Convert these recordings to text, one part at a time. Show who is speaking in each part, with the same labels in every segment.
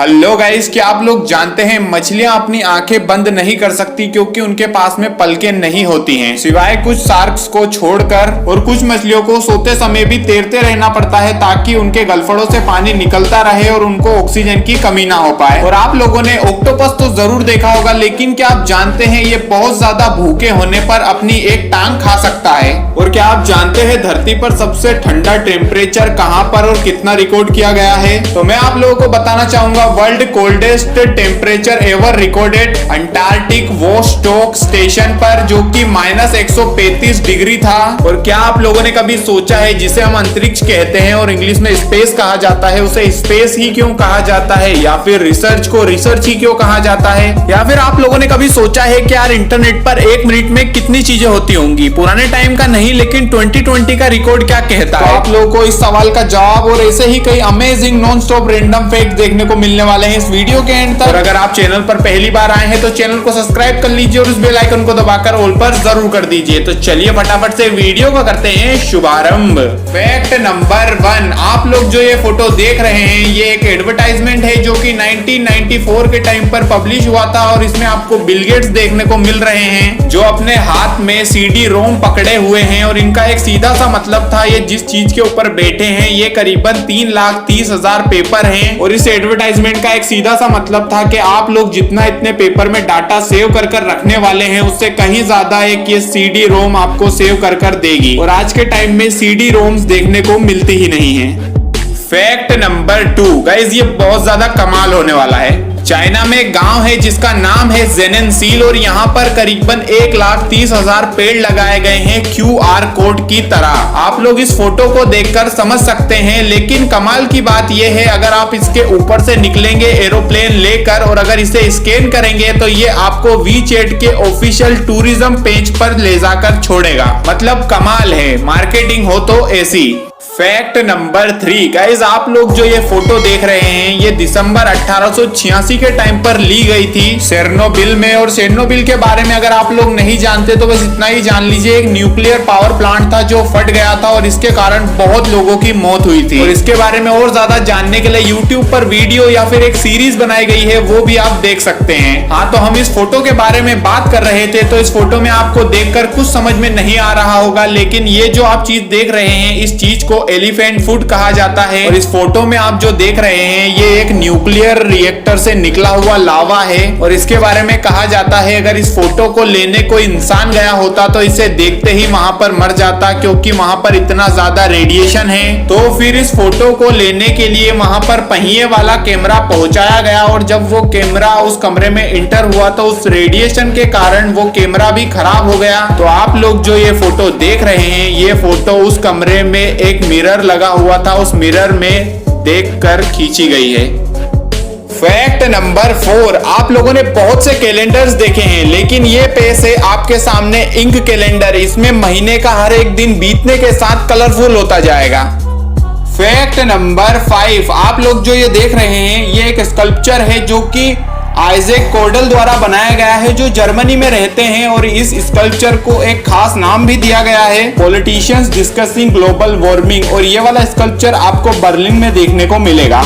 Speaker 1: Hello guys, क्या आप लोग जानते हैं मछलियां अपनी आंखें बंद नहीं कर सकती क्योंकि उनके पास में पलकें नहीं होती हैं, सिवाय कुछ शार्क्स को छोड़कर। और कुछ मछलियों को सोते समय भी तैरते रहना पड़ता है ताकि उनके गलफड़ों से पानी निकलता रहे और उनको ऑक्सीजन की कमी ना हो पाए। और आप लोगों ने ऑक्टोपस तो जरूर देखा होगा, लेकिन क्या आप जानते हैं ये बहुत ज्यादा भूखे होने पर अपनी एक टांग खा सकता है। और क्या आप जानते हैं धरती पर सबसे ठंडा टेम्परेचर कहां पर और कितना रिकॉर्ड किया गया है? तो मैं आप लोगों को बताना चाहूंगा world coldest temperature ever recorded Antarctic Vostok station पर, जो कि -135 डिग्री था। और क्या आप लोगों ने कभी सोचा है जिसे हम अंतरिक्ष कहते हैं और इंग्लिश में स्पेस कहा जाता है, उसे स्पेस ही क्यों कहा जाता है, या फिर रिसर्च को रिसर्च ही क्यों कहा जाता है? या फिर आप लोगों ने कभी सोचा है कि यार इंटरनेट पर एक मिनट में कितनी चीजें होती होंगी? पुराने टाइम का नहीं, लेकिन 2020 का रिकॉर्ड क्या कहता है? आप लोगों को इस सवाल का जवाब और ऐसे ही कई amazing non stop random fact देखने को मिलने वाले हैं इस वीडियो के एंड तक। और अगर आप चैनल पर पहली बार आए हैं तो चैनल को सब्सक्राइब कर लीजिए और उस बेल आइकन को दबाकर ऑल पर जरूर कर दीजिए। तो चलिए फटाफट से वीडियो को करते हैं शुभारंभ। फैक्ट नंबर 1, आप लोग जो ये फोटो देख रहे हैं ये एक एडवर्टाइजमेंट है जो कि 1994 के टाइम पर पब्लिश हुआ था। और इसमें आपको बिल गेट्स देखने को मिल रहे हैं जो अपने हाथ में सीडी रोम पकड़े हुए हैं। और इनका एक सीधा सा मतलब था, ये जिस चीज के ऊपर बैठे हैं ये करीबन 3,30,000 पेपर हैं। और इस एडवर्टाइजमेंट का एक सीधा सा मतलब था कि आप लोग जितना इतने पेपर में डाटा सेव कर कर रखने वाले हैं उससे कहीं ज्यादा एक ये सीडी रोम आपको सेव कर कर देगी। और आज के टाइम में सीडी रोम्स देखने को मिलती ही नहीं है। फैक्ट नंबर 2, गाइस ये बहुत ज्यादा कमाल होने वाला है। चाइना में एक गांव है जिसका नाम है जेनेनसील और यहाँ पर करीबन 1,30,000 पेड़ लगाए गए हैं QR कोड की तरह। आप लोग इस फोटो को देखकर समझ सकते हैं, लेकिन कमाल की बात यह है अगर आप इसके ऊपर से निकलेंगे एरोप्लेन लेकर और अगर इसे स्कैन करेंगे तो ये आपको WeChat के ऑफिशियल टूरिज्म पेज पर ले जाकर छोड़ेगा। मतलब कमाल है, मार्केटिंग हो तो ऐसी। फैक्ट नंबर 3, गाइस आप लोग जो ये फोटो देख रहे हैं ये दिसंबर 1886 के टाइम पर ली गई थी चेरनोबिल में। और चेरनोबिल के बारे में अगर आप लोग नहीं जानते तो बस इतना ही जान लीजिए, एक न्यूक्लियर पावर प्लांट था जो फट गया था और इसके कारण बहुत लोगों की मौत हुई थी। और इसके बारे में और ज्यादा जानने के लिए यूट्यूब पर वीडियो या फिर एक सीरीज बनाई गई है, वो भी आप देख सकते हैं। हाँ, तो हम इस फोटो के बारे में बात कर रहे थे, तो इस फोटो में आपको देखकर कुछ समझ में नहीं आ रहा होगा, लेकिन ये जो आप चीज देख रहे हैं इस चीज को एलिफेंट फूड कहा जाता है। और इस फोटो में आप जो देख रहे हैं ये एक न्यूक्लियर रिएक्टर से निकला हुआ लावा है। और इसके बारे में कहा जाता है अगर इस फोटो को लेने कोई इंसान गया होता तो इसे देखते ही वहां पर मर जाता, क्योंकि वहां पर इतना ज्यादा रेडिएशन है। तो फिर इस फोटो को लेने के लिए वहां पर पहिए वाला कैमरा पहुंचाया गया और जब वो कैमरा उस कमरे में इंटर हुआ तो उस रेडिएशन के कारण वो कैमरा भी खराब हो गया। तो आप लोग जो ये फोटो देख रहे हैं ये फोटो उस कमरे में एक मिरर लगा हुआ था, उस मिरर में देखकर खींची गई है। फैक्ट नंबर 4, आप लोगों ने बहुत से कैलेंडर्स देखे हैं, लेकिन ये पेश है आपके सामने इंक कैलेंडर। इसमें महीने का हर एक दिन बीतने के साथ कलरफुल होता जाएगा। फैक्ट नंबर 5, आप लोग जो ये देख रहे हैं ये एक स्कल्पचर है जो कि आइजैक कोडल द्वारा बनाया गया है, जो जर्मनी में रहते हैं। और इस स्कल्पचर को एक खास नाम भी दिया गया है, पॉलिटिशियंस डिस्कसिंग ग्लोबल वार्मिंग। और ये वाला स्कल्पचर आपको बर्लिन में देखने को मिलेगा।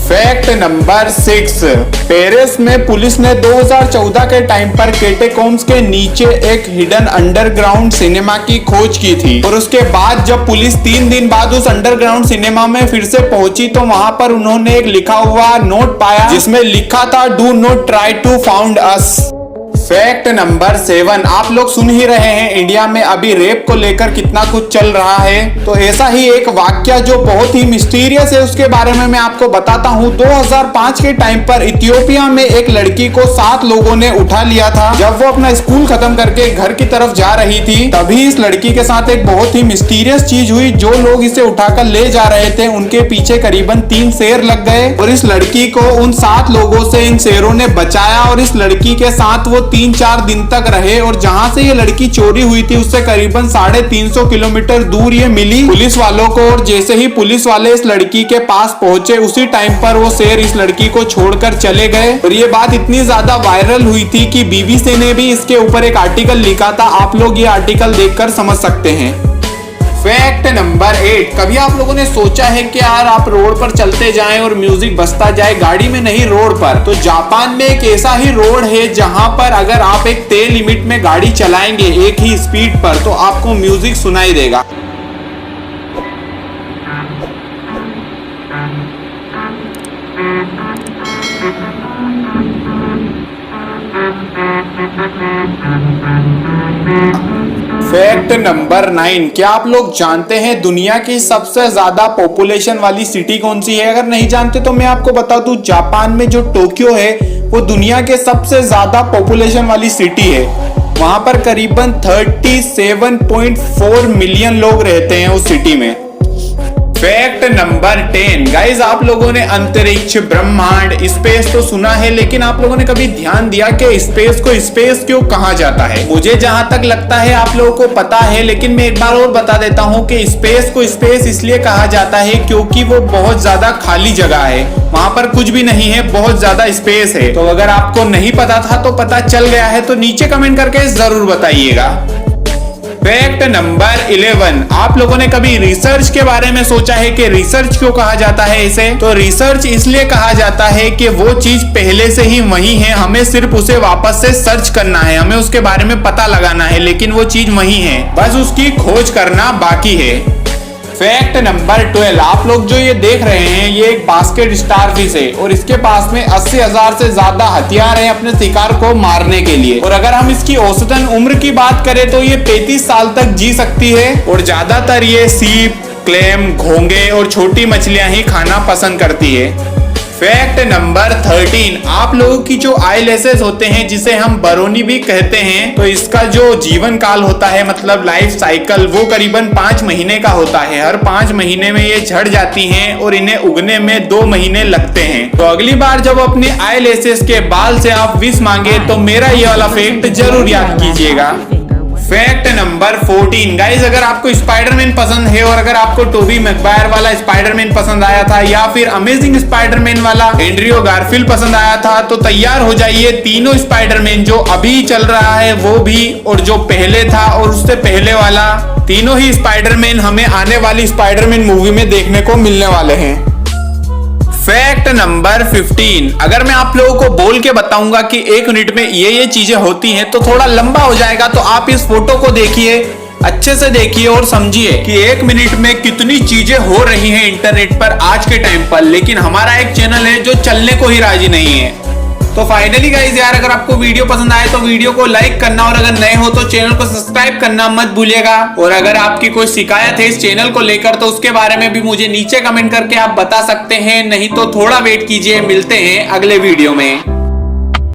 Speaker 1: फैक्ट नंबर 6, पेरिस में पुलिस ने 2014 के टाइम पर कैटेकोम्स के नीचे एक हिडन अंडरग्राउंड सिनेमा की खोज की थी। और उसके बाद जब पुलिस 3 दिन बाद उस अंडरग्राउंड सिनेमा में फिर से पहुंची तो वहां पर उन्होंने एक लिखा हुआ नोट पाया जिसमें लिखा था do not try to found us. Fact number 7, आप लोग सुन ही रहे हैं इंडिया में अभी रेप को लेकर कितना कुछ चल रहा है। तो ऐसा ही एक वाक्य जो बहुत ही मिस्टीरियस है उसके बारे में मैं आपको बताता हूँ। 2005 के टाइम पर इथियोपिया में एक लड़की को 7 लोगों ने उठा लिया था। जब वो अपना स्कूल खत्म करके घर की तरफ जा रही थी तभी इस लड़की के साथ एक बहुत ही मिस्टीरियस चीज हुई। जो लोग इसे उठाकर ले जा रहे थे उनके पीछे करीबन 3 शेर लग गए और इस लड़की को उन 7 लोगों से इन शेरों ने बचाया। और इस लड़की के साथ वो 3-4 दिन तक रहे और जहां से ये लड़की चोरी हुई थी उससे करीबन 350 किलोमीटर दूर ये मिली पुलिस वालों को। और जैसे ही पुलिस वाले इस लड़की के पास पहुंचे उसी टाइम पर वो शेर इस लड़की को छोड़कर चले गए। और ये बात इतनी ज्यादा वायरल हुई थी कि BBC ने भी इसके ऊपर एक आर्टिकल लिखा था। आप लोग ये आर्टिकल देखकर समझ सकते हैं। फैक्ट नंबर 8, कभी आप लोगों ने सोचा है कि यार आप रोड पर चलते जाएं और म्यूजिक बजता जाए, गाड़ी में नहीं रोड पर? तो जापान में एक ऐसा ही रोड है जहां पर अगर आप एक तय लिमिट में गाड़ी चलाएंगे एक ही स्पीड पर, तो आपको म्यूजिक सुनाई देगा। फैक्ट नंबर 9, क्या आप लोग जानते हैं दुनिया की सबसे ज्यादा पॉपुलेशन वाली सिटी कौन सी है? अगर नहीं जानते तो मैं आपको बता दूं, जापान में जो टोक्यो है वो दुनिया के सबसे ज्यादा पॉपुलेशन वाली सिटी है। वहां पर करीबन 37.4 मिलियन लोग रहते हैं उस सिटी में। फैक्ट नंबर 10, गाइज आप लोगों ने अंतरिक्ष, ब्रह्मांड, स्पेस तो सुना है, लेकिन आप लोगों ने कभी ध्यान दिया कि स्पेस को स्पेस क्यों कहा जाता है? मुझे जहां तक लगता है आप लोगों को पता है, लेकिन मैं एक बार और बता देता हूं कि स्पेस को स्पेस इसलिए कहा जाता है क्योंकि वो बहुत ज्यादा खाली जगह है, वहां पर कुछ भी नहीं है, बहुत ज्यादा स्पेस है। तो अगर आपको नहीं पता था तो पता चल गया है, तो नीचे कमेंट करके जरूर बताइएगा। फैक्ट नंबर 11, आप लोगों ने कभी रिसर्च के बारे में सोचा है कि रिसर्च क्यों कहा जाता है इसे? तो रिसर्च इसलिए कहा जाता है कि वो चीज पहले से ही वही है, हमें सिर्फ उसे वापस से सर्च करना है, हमें उसके बारे में पता लगाना है, लेकिन वो चीज वही है, बस उसकी खोज करना बाकी है। फैक्ट नंबर 12, आप लोग जो ये देख रहे हैं ये एक बास्केट स्टारफिश है और इसके पास में 80,000 से ज्यादा हथियार हैं अपने शिकार को मारने के लिए। और अगर हम इसकी औसतन उम्र की बात करें तो ये 35 साल तक जी सकती है और ज्यादातर ये सीप, क्लैम, घोंगे और छोटी मछलियां ही खाना पसंद करती है। फैक्ट नंबर 13, आप लोगों की जो आईलैशेस होते हैं जिसे हम बरोनी भी कहते हैं, तो इसका जो जीवन काल होता है, मतलब लाइफ साइकिल, वो करीबन 5 महीने का होता है। हर 5 महीने में ये झड़ जाती हैं और इन्हें उगने में 2 महीने लगते हैं। तो अगली बार जब अपने आईलैशेस के बाल से आप विश मांगे तो मेरा ये वाला फैक्ट जरूर याद कीजिएगा। फैक्ट नंबर 14, गाइज अगर आपको स्पाइडरमैन पसंद है और अगर आपको टोबी मैगवायर वाला स्पाइडरमैन पसंद आया था या फिर अमेजिंग स्पाइडरमैन वाला एंड्रयू गारफील्ड पसंद आया था, तो तैयार हो जाइए, तीनों स्पाइडरमैन जो अभी चल रहा है वो भी और जो पहले था और उससे पहले वाला, तीनों ही स्पाइडरमैन हमें आने वाली स्पाइडरमैन मूवी में देखने को मिलने वाले हैं। फैक्ट नंबर 15, अगर मैं आप लोगों को बोल के बताऊंगा कि 1 मिनट में ये चीजें होती हैं तो थोड़ा लंबा हो जाएगा, तो आप इस फोटो को देखिए, अच्छे से देखिए और समझिए कि 1 मिनट में कितनी चीजें हो रही हैं इंटरनेट पर आज के टाइम पर। लेकिन हमारा एक चैनल है जो चलने को ही राजी नहीं है। तो फाइनली गाइज यार, अगर आपको वीडियो पसंद आए तो वीडियो को लाइक करना और अगर नए हो तो चैनल को सब्सक्राइब करना मत भूलिएगा। और अगर आपकी कोई शिकायत है इस चैनल को लेकर तो उसके बारे में भी मुझे नीचे कमेंट करके आप बता सकते हैं, नहीं तो थोड़ा वेट कीजिए, मिलते हैं अगले वीडियो में।